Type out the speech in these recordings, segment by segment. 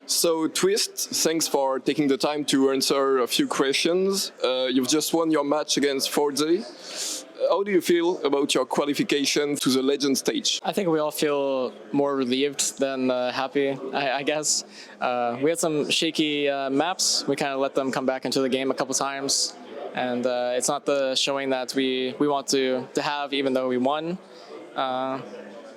So Twistzz, thanks for taking the time to answer a few questions. You've just won your match against Faze. How do you feel about your qualification to the legend stage? I think we all feel more relieved than happy, I guess. We had some shaky maps. We kind of let them come back into the game a couple times. And it's not the showing that we want to have, even though we won.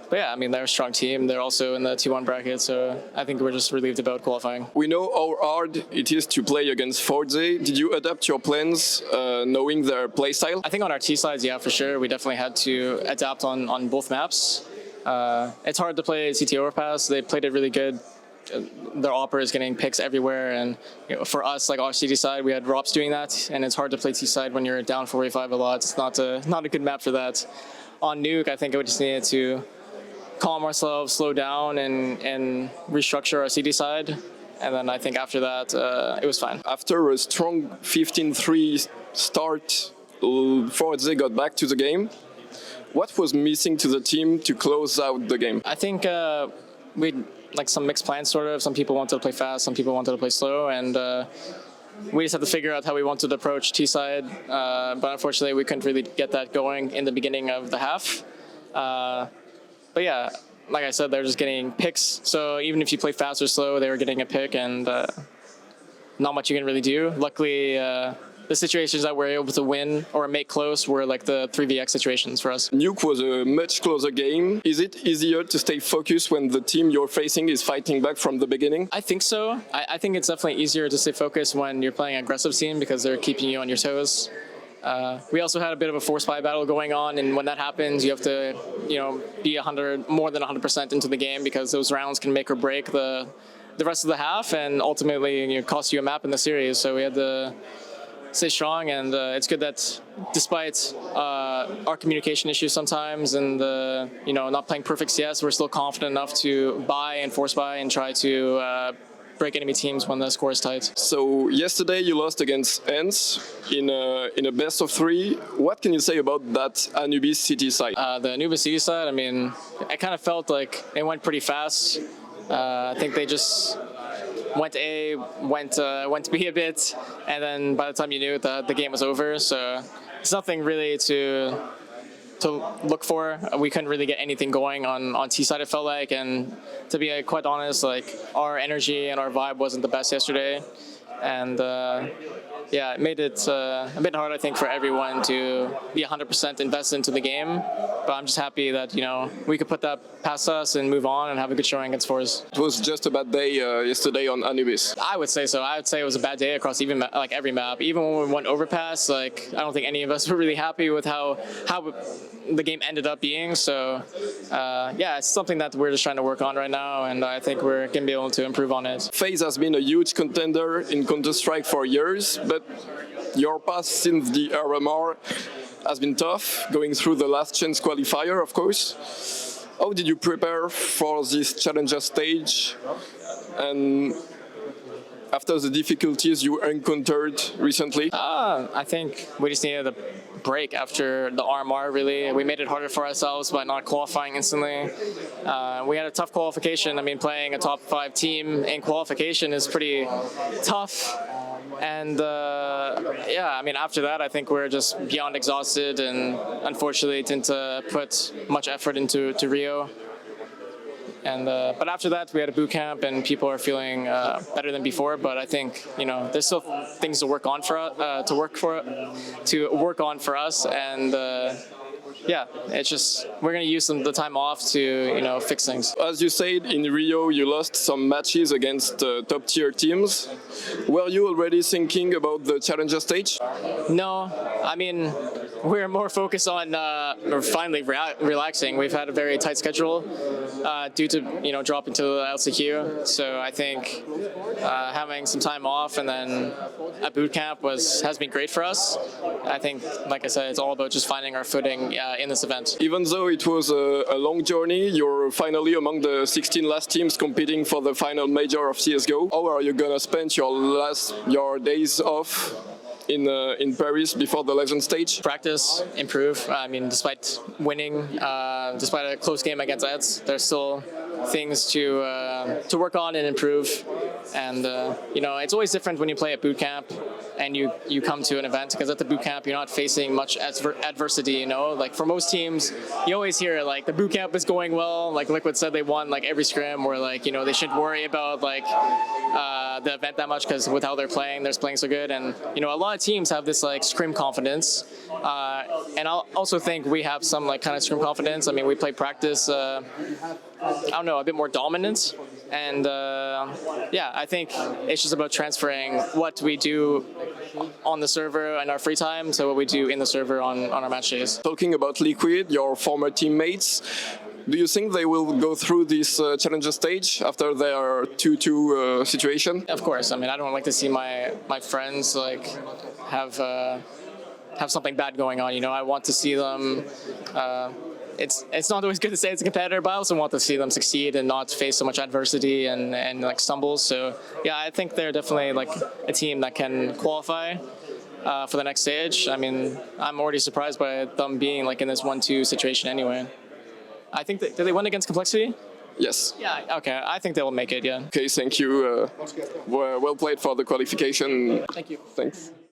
But yeah, I mean, they're a strong team. They're also in the T1 bracket, so I think we're just relieved about qualifying. We know how hard it is to play against Faze. Did you adapt your plans knowing their playstyle? I think on our T sides, yeah, for sure. We definitely had to adapt on both maps. It's hard to play CT Overpass. They played it really good. Their Opera is getting picks everywhere, and for us, like our CT side, we had Rops doing that, and it's hard to play T side when you're down 45 a lot. It's not a good map for that. On Nuke, I think we just needed to calm ourselves, slow down, and restructure our CD side. And then I think after that, it was fine. After a strong 15-3 start, Faze got back to the game. What was missing to the team to close out the game? I think we like some mixed plans, sort of. Some people wanted to play fast, some people wanted to play slow, and we just had to figure out how we wanted to approach T side. But unfortunately, we couldn't really get that going in the beginning of the half. But yeah, like I said, they're just getting picks. So even if you play fast or slow, they were getting a pick, and not much you can really do. Luckily, the situations that we're able to win or make close were like the 3vx situations for us. Nuke was a much closer game. Is it easier to stay focused when the team you're facing is fighting back from the beginning? I think so. I think it's definitely easier to stay focused when you're playing an aggressive team because they're keeping you on your toes. We also had a bit of a force buy battle going on, and when that happens, you have to, be more than 100% into the game because those rounds can make or break the rest of the half, and ultimately cost you a map in the series. So we had to stay strong, and it's good that despite our communication issues sometimes and not playing perfect CS, we're still confident enough to buy and force buy and try to break enemy teams when the score is tight. So yesterday you lost against ENCE in a best of 3. What can you say about that Anubis City side? The Anubis City side, I mean, I kind of felt like it went pretty fast. I think they just went A, went B a bit, and then by the time you knew it, the game was over. So it's nothing really to look for. We couldn't really get anything going on T side, it felt like, and to be quite honest, like our energy and our vibe wasn't the best yesterday, and yeah, it made it a bit hard, I think, for everyone to be 100% invested into the game. But I'm just happy that we could put that past us and move on and have a good showing against Faze. It was just a bad day yesterday on Anubis. I would say so. I would say it was a bad day across even like every map. Even when we went overpass, like I don't think any of us were really happy with how the game ended up being. So yeah, it's something that we're just trying to work on right now, and I think we're going to be able to improve on it. Faze has been a huge contender in Counter-Strike for years, but your path since the RMR has been tough, going through the last chance qualifier, of course. How did you prepare for this challenger stage? And after the difficulties you encountered recently? I think we just needed a break after the RMR, really. We made it harder for ourselves by not qualifying instantly. We had a tough qualification. I mean, playing a top 5 team in qualification is pretty tough. And yeah, I mean, after that, I think we're just beyond exhausted, and unfortunately didn't put much effort into Rio. And but after that, we had a boot camp, and people are feeling better than before. But I think there's still things to work on for us, and yeah, it's just we're gonna use the time off to fix things. As you said, in Rio, you lost some matches against top tier teams. Were you already thinking about the challenger stage? No, I mean, we're more focused on finally relaxing. We've had a very tight schedule due to dropping to the LCQ. So I think having some time off and then a boot camp has been great for us. I think, like I said, it's all about just finding our footing in this event. Even though it was a long journey, you're finally among the 16 last teams competing for the final major of CSGO. How are you gonna spend your days off in Paris before the legend stage? Practice, improve. I mean, despite winning, despite a close game against Eds, there's still things to work on and improve. And you know, it's always different when you play at boot camp and you come to an event, because at the boot camp you're not facing much adversity. You know, like for most teams, you always hear like the boot camp is going well. Like Liquid said, they won like every scrim, or like, you know, they shouldn't worry about like the event that much because with how they're playing so good. And you know, a lot of teams have this like scrim confidence, and I also think we have some like kind of scrim confidence. I mean, we play practice. I don't know, a bit more dominant. And yeah, I think it's just about transferring what we do on the server in our free time to what we do in the server on our match days. Talking about Liquid, your former teammates, do you think they will go through this challenger stage after their 2-2 situation? Of course. I mean, I don't like to see my friends like have something bad going on. You know, I want to see them. It's not always good to say it's a competitor, but I also want to see them succeed and not face so much adversity and like stumbles. So yeah, I think they're definitely like a team that can qualify for the next stage. I mean, I'm already surprised by them being like in this 1-2 situation anyway. I think did they win against Complexity? Yes. Yeah, okay. I think they will make it, yeah. Okay, thank you. Well played for the qualification. Thank you. Thanks.